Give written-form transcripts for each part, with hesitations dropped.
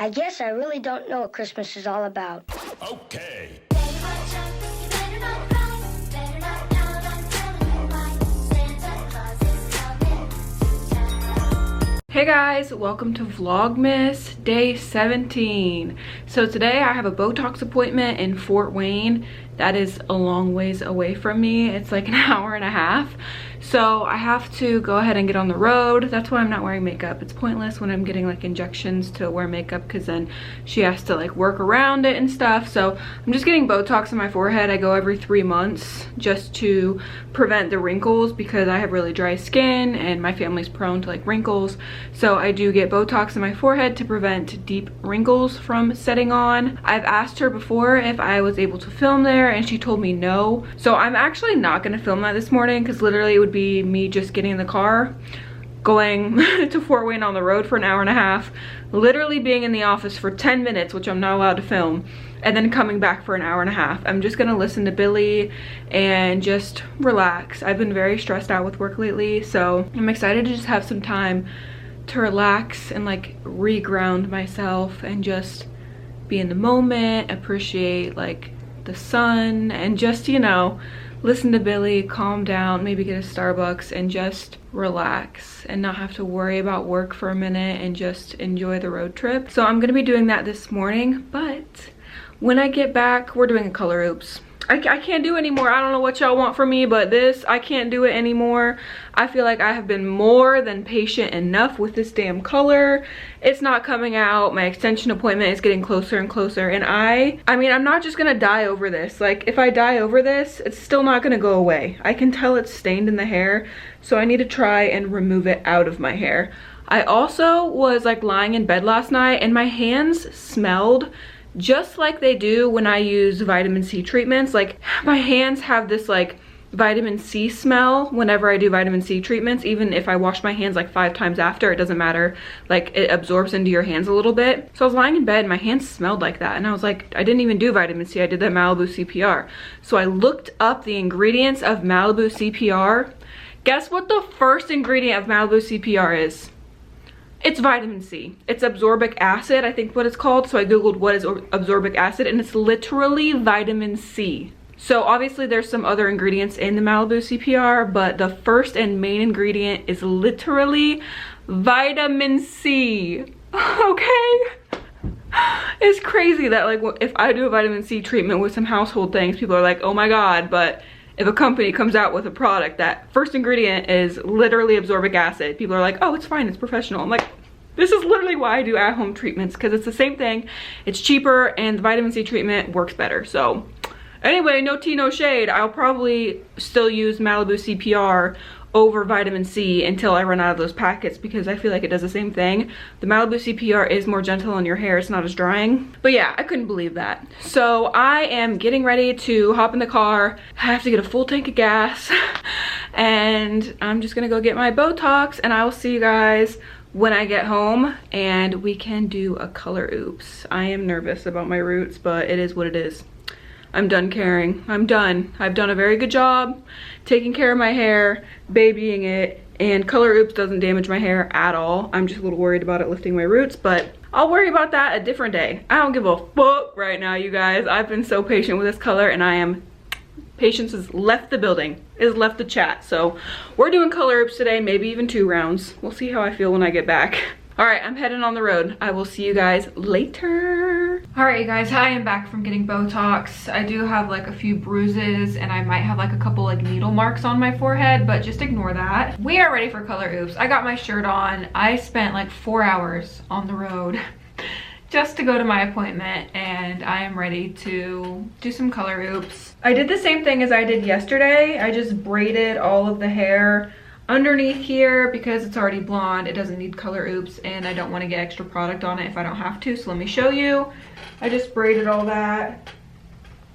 I guess I really don't know what Christmas is all about. Okay. Hey guys, welcome to Vlogmas day 17. So today I have a Botox appointment in Fort Wayne. That is a long ways away from me. It's like an hour and a half. So I have to go ahead and get on the road. That's why I'm not wearing makeup. It's pointless when I'm getting like injections to wear makeup because then she has to like work around it and stuff. So I'm just getting Botox in my forehead. I go every 3 months just to prevent the wrinkles because I have really dry skin and my family's prone to like wrinkles. So I do get Botox in my forehead to prevent deep wrinkles from setting on. I've asked her before if I was able to film there and she told me no. So I'm actually not gonna film that this morning because literally it would be me just getting in the car, going to Fort Wayne on the road for an hour and a half, literally being in the office for 10 minutes, which I'm not allowed to film, and then coming back for an hour and a half. I'm just gonna listen to Billy and just relax. I've been very stressed out with work lately, so I'm excited to just have some time to relax and like reground myself and just be in the moment, appreciate like the sun, and just, you know, listen to Billy, calm down, maybe get a Starbucks and just relax and not have to worry about work for a minute and just enjoy the road trip. So I'm gonna be doing that this morning, but when I get back, we're doing a color oops. I can't do anymore. I don't know what y'all want from me, but this, I can't do it anymore. I feel like I have been more than patient enough with this damn color. It's not coming out. My extension appointment is getting closer and closer, and I mean, I'm not just gonna die over this. Like, if I die over this, it's still not gonna go away. I can tell it's stained in the hair, so I need to try and remove it out of my hair. I also was like lying in bed last night and my hands smelled just like they do when I use vitamin C treatments. Like, my hands have this like vitamin C smell whenever I do vitamin C treatments. Even if I wash my hands like 5 times after, it doesn't matter. Like, it absorbs into your hands a little bit. So I was lying in bed and my hands smelled like that, and I was like, I didn't even do vitamin C, I did that Malibu CPR. So I looked up the ingredients of Malibu CPR. Guess what the first ingredient of Malibu CPR is? It's vitamin C. It's absorbic acid, I think what it's called. So I googled what is absorbic acid, and it's literally vitamin C. So obviously there's some other ingredients in the Malibu CPR, but the first and main ingredient is literally vitamin C. Okay? It's crazy that like if I do a vitamin C treatment with some household things, people are like, oh my god, but if a company comes out with a product that first ingredient is literally absorbic acid, people are like, oh, it's fine, it's professional. I'm like, this is literally why I do at-home treatments, because it's the same thing, it's cheaper, and the vitamin C treatment works better. So anyway, no tea, no shade. I'll probably still use Malibu CPR over vitamin C until I run out of those packets, because I feel like it does the same thing. The Malibu CPR is more gentle on your hair, it's not as drying. But yeah, I couldn't believe that. So I am getting ready to hop in the car. I have to get a full tank of gas and I'm just gonna go get my Botox, and I will see you guys when I get home and we can do a color oops. I am nervous about my roots, but it is what it is. I'm done caring. I'm done. I've done a very good job taking care of my hair, babying it, and color oops doesn't damage my hair at all. I'm just a little worried about it lifting my roots, but I'll worry about that a different day. I don't give a fuck right now, you guys. I've been so patient with this color, and patience has left the building, has left the chat. So we're doing color oops today, maybe even 2 rounds. We'll see how I feel when I get back. All right, I'm heading on the road. I will see you guys later. All right, you guys, I am back from getting Botox. I do have like a few bruises, and I might have like a couple like needle marks on my forehead, but just ignore that. We are ready for color oops. I got my shirt on. I spent like 4 hours on the road just to go to my appointment, and I am ready to do some color oops. I did the same thing as I did yesterday. I just braided all of the hair underneath here because it's already blonde. It doesn't need color oops, and I don't want to get extra product on it if I don't have to. So let me show you. I just braided all that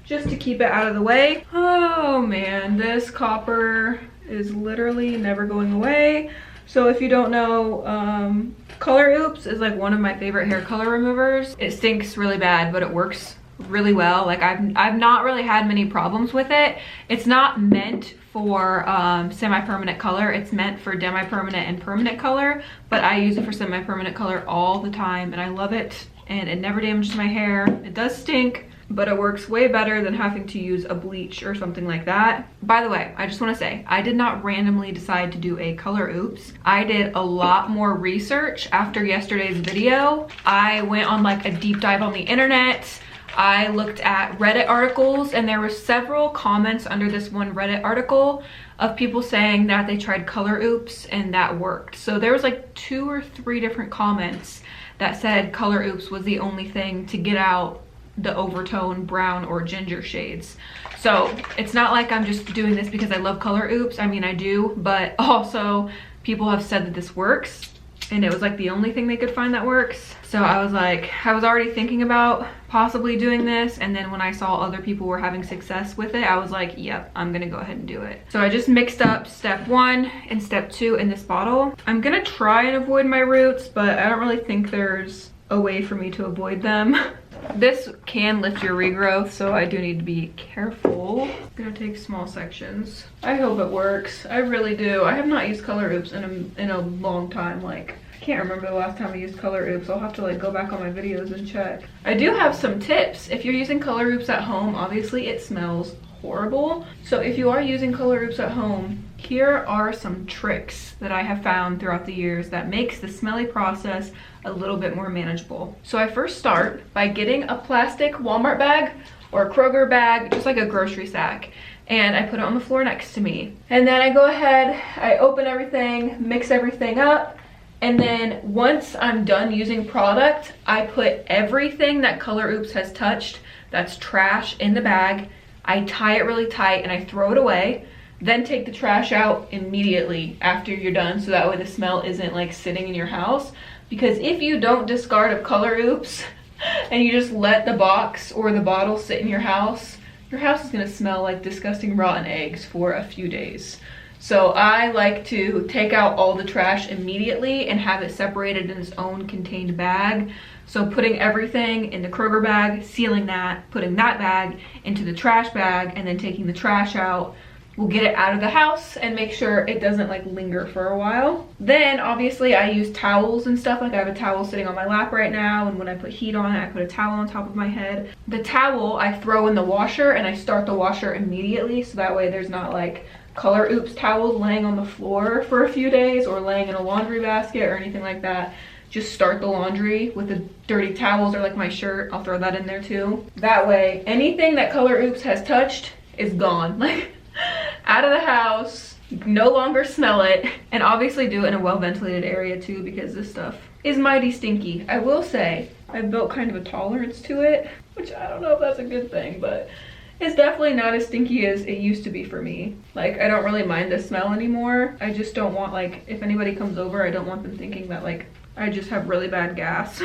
just to keep it out of the way. Oh man, this copper is literally never going away. So if you don't know, color oops is like one of my favorite hair color removers. It stinks really bad, but it works really well. Like I've not really had many problems with it. It's not meant for semi-permanent color. It's meant for demi-permanent and permanent color, but I use it for semi-permanent color all the time, and I love it and it never damages my hair. It does stink, but it works way better than having to use a bleach or something like that. By the way, I just want to say, I did not randomly decide to do a color oops. I did a lot more research after yesterday's video. I went on like a deep dive on the internet. I looked at Reddit articles, and there were several comments under this one Reddit article of people saying that they tried color oops and that worked. So there was like 2 or 3 different comments that said color oops was the only thing to get out the overtone brown or ginger shades. So it's not like I'm just doing this because I love color oops. I mean, I do, but also people have said that this works, and it was like the only thing they could find that works. So I was like, I was already thinking about possibly doing this, and then when I saw other people were having success with it, I was like, yep, I'm gonna go ahead and do it. So I just mixed up step 1 and step 2 in this bottle. I'm gonna try and avoid my roots, but I don't really think there's a way for me to avoid them. This can lift your regrowth, so I do need to be careful. I'm gonna take small sections. I hope it works. I really do. I have not used color oops in a long time. Like, I can't remember the last time I used color oops. I'll have to like go back on my videos and check. I do have some tips. If you're using color oops at home, obviously it smells horrible. So if you are using color oops at home, here are some tricks that I have found throughout the years that makes the smelly process a little bit more manageable. So I first start by getting a plastic Walmart bag or a Kroger bag, just like a grocery sack, and I put it on the floor next to me. And then I go ahead, I open everything, mix everything up, and then once I'm done using product, I put everything that Color Oops has touched that's trash in the bag. I tie it really tight and I throw it away. Then take the trash out immediately after you're done, so that way the smell isn't like sitting in your house. Because if you don't discard a Color Oops and you just let the box or the bottle sit in your house is gonna smell like disgusting rotten eggs for a few days. So I like to take out all the trash immediately and have it separated in its own contained bag. So putting everything in the Kroger bag, sealing that, putting that bag into the trash bag, and then taking the trash out will get it out of the house and make sure it doesn't like linger for a while. Then obviously I use towels and stuff. Like I have a towel sitting on my lap right now, and when I put heat on it, I put a towel on top of my head. The towel I throw in the washer and I start the washer immediately, so that way there's not like Color Oops towels laying on the floor for a few days or laying in a laundry basket or anything like that. Just start the laundry with the dirty towels, or like my shirt, I'll throw that in there too. That way anything that Color Oops has touched is gone. Like out of the house, you can no longer smell it. And obviously do it in a well-ventilated area too, because this stuff is mighty stinky. I will say I've built kind of a tolerance to it, which I don't know if that's a good thing, but it's definitely not as stinky as it used to be for me. Like, I don't really mind the smell anymore. I just don't want, like, if anybody comes over, I don't want them thinking that like I just have really bad gas.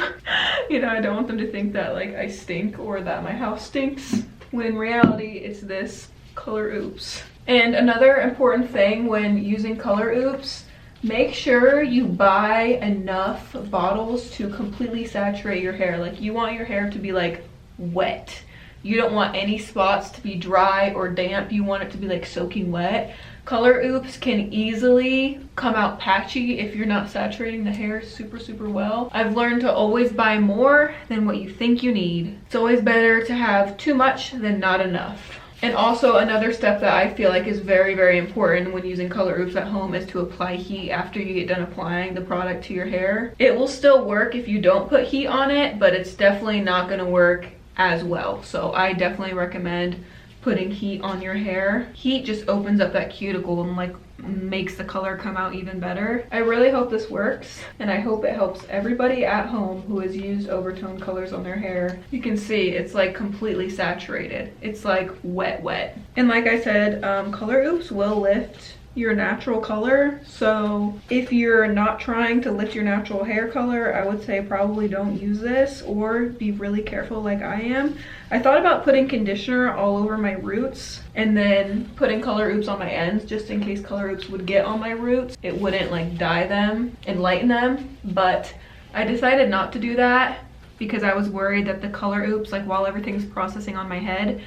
You know, I don't want them to think that like I stink or that my house stinks, when in reality it's this Color Oops. And another important thing when using Color Oops, make sure you buy enough bottles to completely saturate your hair. Like, you want your hair to be like wet. You don't want any spots to be dry or damp. You want it to be like soaking wet. Color Oops can easily come out patchy if you're not saturating the hair super well. I've learned to always buy more than what you think you need. It's always better to have too much than not enough. And also another step that I feel like is very important when using Color Oops at home is to apply heat after you get done applying the product to your hair. It will still work if you don't put heat on it, but it's definitely not gonna work as well. So I definitely recommend putting heat on your hair. Heat just opens up that cuticle and like makes the color come out even better. I really hope this works, and I hope it helps everybody at home who has used overtone colors on their hair. You can see it's like completely saturated. It's like wet. And like I said, Color Oops will lift your natural color. So if you're not trying to lift your natural hair color, I would say probably don't use this, or be really careful like I am. I thought about putting conditioner all over my roots and then putting Color Oops on my ends, just in case Color Oops would get on my roots. It wouldn't like dye them and lighten them, but I decided not to do that because I was worried that the Color Oops, like while everything's processing on my head,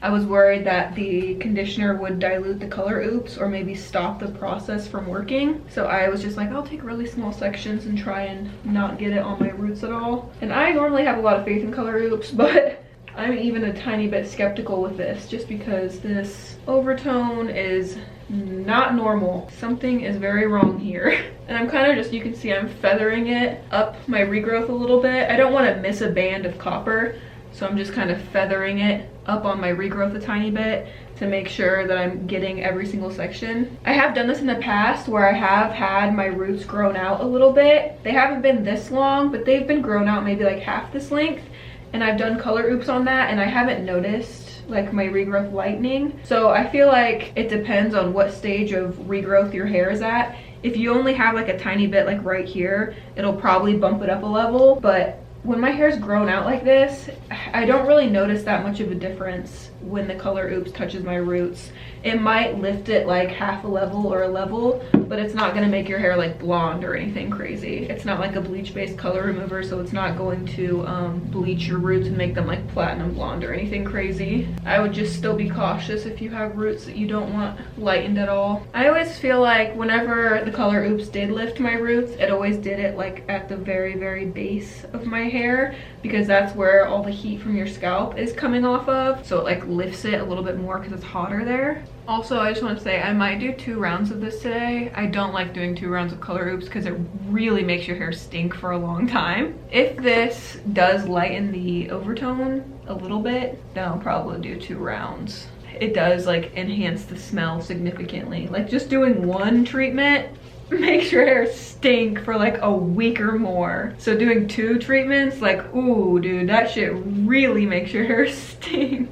I was worried that the conditioner would dilute the color oops or maybe stop the process from working. So I was just like, I'll take really small sections and try and not get it on my roots at all. And I normally have a lot of faith in color oops, but I'm even a tiny bit skeptical with this just because this overtone is not normal. Something is very wrong here. And I'm kind of just, you can see I'm feathering it up my regrowth a little bit. I don't want to miss a band of copper, so I'm just kind of feathering it up on my regrowth a tiny bit to make sure that I'm getting every single section. I have done this in the past where I have had my roots grown out a little bit. They haven't been this long, but they've been grown out maybe like half this length. And I've done color oops on that and I haven't noticed like my regrowth lightening. So I feel like it depends on what stage of regrowth your hair is at. If you only have like a tiny bit like right here, it'll probably bump it up a level. But when my hair's grown out like this, I don't really notice that much of a difference when the color oops touches my roots. It might lift it like half a level or a level, but it's not gonna make your hair like blonde or anything crazy. It's not like a bleach-based color remover, so it's not going to bleach your roots and make them like platinum blonde or anything crazy. I would just still be cautious if you have roots that you don't want lightened at all. I always feel like whenever the color oops did lift my roots, it always did it like at the very, very base of my hair, because that's where all the heat from your scalp is coming off of. So it like lifts it a little bit more because it's hotter there. Also, I just want to say I might do 2 rounds of this today. I don't like doing 2 rounds of color oops because it really makes your hair stink for a long time. If this does lighten the overtone a little bit, then I'll probably do 2 rounds. It does like enhance the smell significantly. Like just doing 1 treatment makes your hair stink for like a week or more. So doing 2 treatments, like, ooh, dude, that shit really makes your hair stink.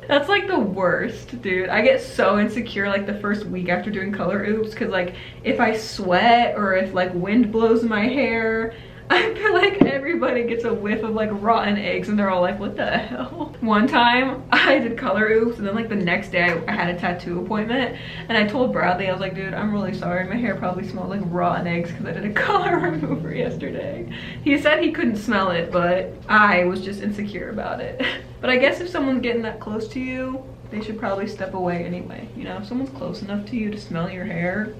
That's like the worst, dude. I get so insecure like the first week after doing color oops because like if I sweat or if like wind blows my hair, I feel like everybody gets a whiff of like rotten eggs and they're all like, what the hell? One time I did color oops and then like the next day I had a tattoo appointment and I told Bradley, I was like, dude, I'm really sorry. My hair probably smelled like rotten eggs because I did a color remover yesterday. He said he couldn't smell it, but I was just insecure about it. But I guess if someone's getting that close to you, they should probably step away anyway. You know, if someone's close enough to you to smell your hair,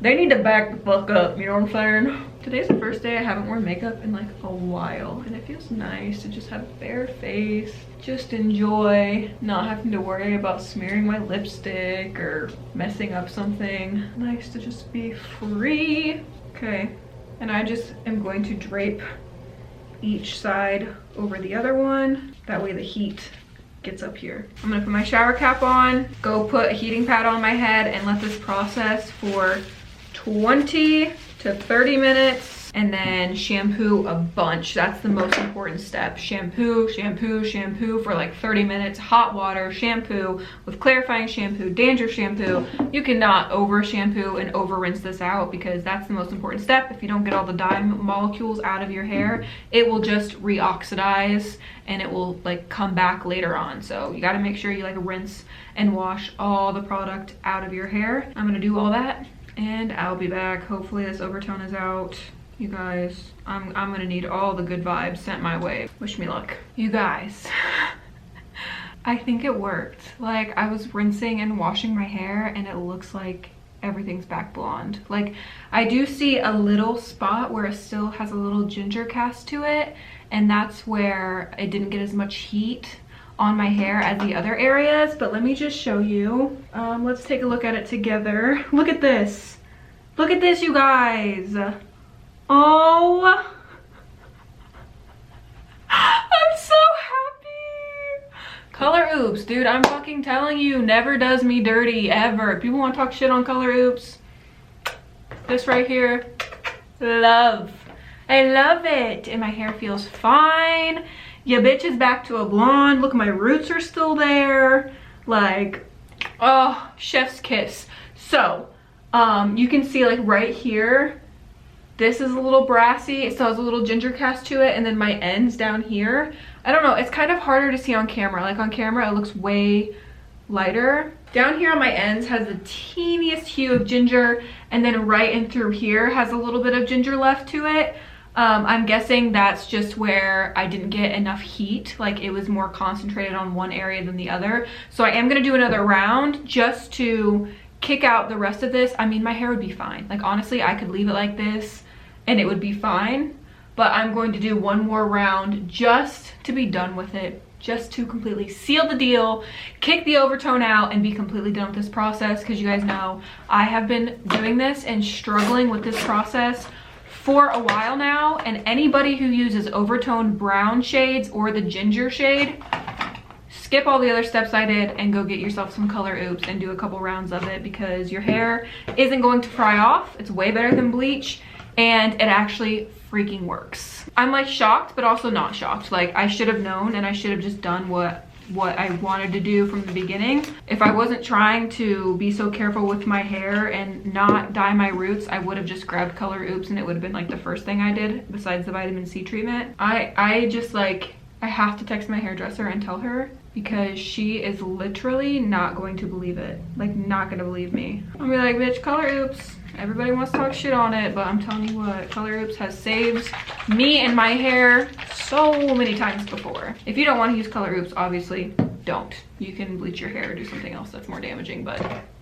they need to back the fuck up, you know what I'm saying? Today's the first day I haven't worn makeup in like a while, and it feels nice to just have a bare face, just enjoy not having to worry about smearing my lipstick or messing up something. Nice to just be free. Okay, and I just am going to drape each side over the other one. That way the heat gets up here. I'm gonna put my shower cap on, go put a heating pad on my head and let this process for 20 to 30 minutes, and then shampoo a bunch. That's the most important step. Shampoo, shampoo, shampoo for like 30 minutes. Hot water, shampoo with clarifying shampoo, dandruff shampoo. You cannot over shampoo and over rinse this out because that's the most important step. If you don't get all the dye molecules out of your hair, it will just reoxidize and it will like come back later on. So you got to make sure you like rinse and wash all the product out of your hair. I'm gonna do all that and I'll be back. Hopefully this overtone is out. You guys, I'm gonna need all the good vibes sent my way. Wish me luck. You guys, I think it worked. Like I was rinsing and washing my hair and it looks like everything's back blonde. Like I do see a little spot where it still has a little ginger cast to it, and that's where it didn't get as much heat on my hair as the other areas. But let me just show you. Let's take a look at it together. Look at this. Look at this, you guys. Oh, I'm so happy. Color oops, dude, I'm fucking telling you, never does me dirty ever. If people want to talk shit on color oops, this right here, love. I love it. And my hair feels fine. Yeah, bitch is back to a blonde. Look, my roots are still there. Like, oh, chef's kiss. So, you can see like right here, this is a little brassy. It still has a little ginger cast to it. And then my ends down here, I don't know, it's kind of harder to see on camera. Like on camera, it looks way lighter. Down here on my ends has the teeniest hue of ginger. And then right in through here has a little bit of ginger left to it. I'm guessing that's just where I didn't get enough heat, like it was more concentrated on one area than the other. So I am gonna do another round just to kick out the rest of this. I mean, my hair would be fine. Like honestly, I could leave it like this and it would be fine, but I'm going to do one more round just to be done with it, just to completely seal the deal, kick the overtone out, and be completely done with this process. Because you guys know I have been doing this and struggling with this process for a while now, and anybody who uses overtone brown shades or the ginger shade, skip all the other steps I did and go get yourself some color OOPS and do a couple rounds of it, because your hair isn't going to fry off. It's way better than bleach, and it actually freaking works. I'm like shocked, but also not shocked. Like I should have known, and I should have just done what I wanted to do from the beginning. If I wasn't trying to be so careful with my hair and not dye my roots, I would have just grabbed color OOPS and it would have been like the first thing I did besides the vitamin C treatment. I just like, I have to text my hairdresser and tell her, because she is literally not going to believe it. Like not gonna believe me. I'll be like, bitch, color OOPS. Everybody wants to talk shit on it, but I'm telling you what, color OOPS has saved me and my hair so many times before. If you don't want to use color OOPS, obviously don't. You can bleach your hair or do something else that's more damaging, but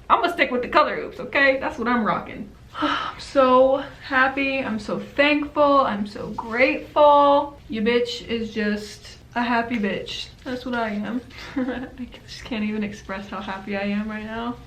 I'm gonna stick with the color OOPS, okay? That's what I'm rocking. I'm so happy, I'm so thankful, I'm so grateful. Your bitch is just a happy bitch. That's what I am. I just can't even express how happy I am right now.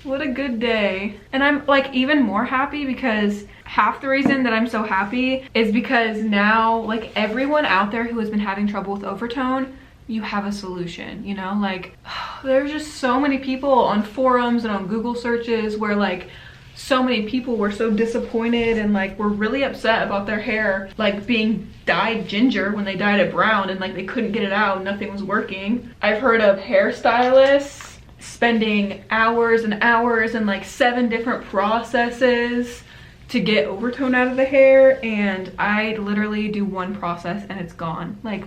What a good day. And I'm like even more happy because half the reason that I'm so happy is because now like everyone out there who has been having trouble with overtone, you have a solution, you know? Like there's just so many people on forums and on Google searches where like so many people were so disappointed and like were really upset about their hair like being dyed ginger when they dyed it brown, and like they couldn't get it out, nothing was working. I've heard of hairstylists spending hours and hours and like 7 different processes to get overtone out of the hair, and I literally do one process and it's gone. Like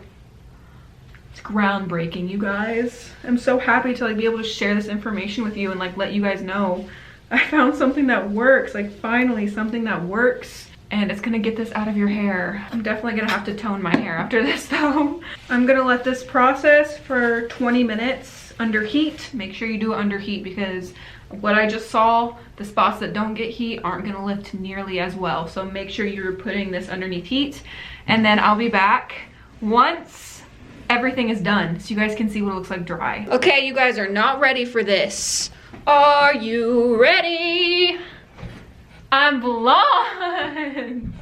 it's groundbreaking, you guys. I'm so happy to like be able to share this information with you and like let you guys know I found something that works. Like finally something that works, and it's gonna get this out of your hair. I'm definitely gonna have to tone my hair after this though. I'm gonna let this process for 20 minutes under heat. Make sure you do it under heat, because what I just saw, the spots that don't get heat aren't gonna lift nearly as well. So make sure you're putting this underneath heat, and then I'll be back once everything is done so you guys can see what it looks like dry. Okay, you guys are not ready for this. Are you ready? I'm blonde.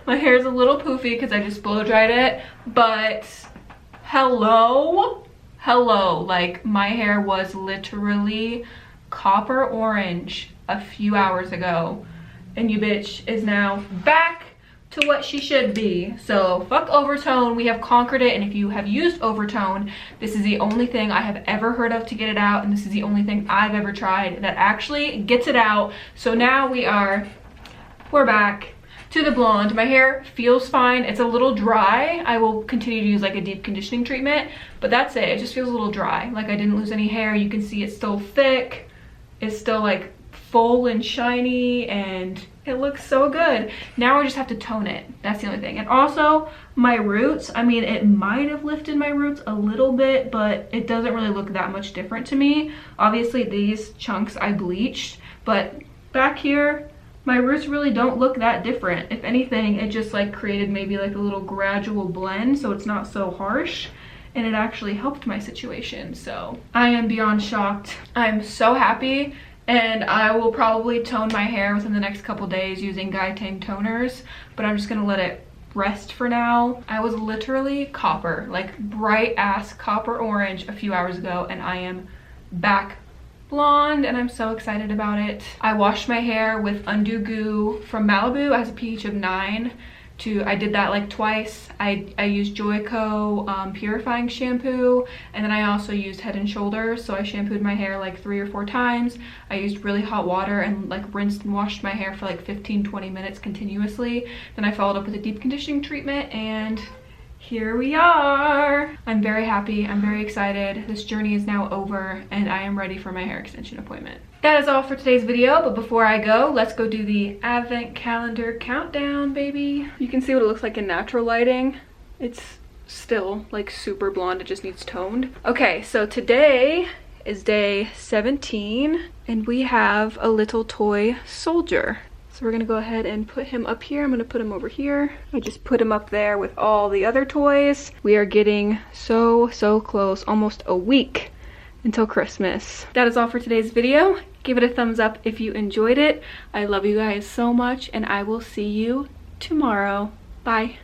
My hair's a little poofy because I just blow dried it, but hello, like my hair was literally copper orange a few hours ago, and you bitch is now back to what she should be. So fuck overtone, we have conquered it. And if you have used overtone, this is the only thing I have ever heard of to get it out, and this is the only thing I've ever tried that actually gets it out. So now we're back to the blonde. My hair feels fine. It's a little dry. I will continue to use like a deep conditioning treatment, but that's it. It just feels a little dry. Like I didn't lose any hair. You can see it's still thick. It's still like full and shiny, and it looks so good. Now I just have to tone it. That's the only thing. And also my roots, I mean, it might have lifted my roots a little bit, but it doesn't really look that much different to me. Obviously these chunks I bleached, but back here, my roots really don't look that different. If anything, it just like created maybe like a little gradual blend, so it's not so harsh, and it actually helped my situation. So I am beyond shocked. I'm so happy. And I will probably tone my hair within the next couple days using Guy Tang toners, but I'm just gonna let it rest for now. I was literally copper, like bright ass copper orange a few hours ago, and I am back blonde, and I'm so excited about it. I washed my hair with Undo Goo from Malibu. It has a pH of 9. I did that like twice. I used Joico purifying shampoo, and then I also used Head and Shoulders. So I shampooed my hair like 3 or 4 times. I used really hot water and like rinsed and washed my hair for like 15-20 minutes continuously. Then I followed up with a deep conditioning treatment, and here we are. I'm very happy. I'm very excited. This journey is now over and I am ready for my hair extension appointment. That is all for today's video, but before I go, let's go do the advent calendar countdown, baby. You can see what it looks like in natural lighting. It's still like super blonde, it just needs toned. Okay, so today is day 17 and we have a little toy soldier. So we're gonna go ahead and put him up here. I'm gonna put him over here. I just put him up there with all the other toys. We are getting so close, almost a week until Christmas. That is all for today's video. Give it a thumbs up if you enjoyed it. I love you guys so much and I will see you tomorrow. Bye.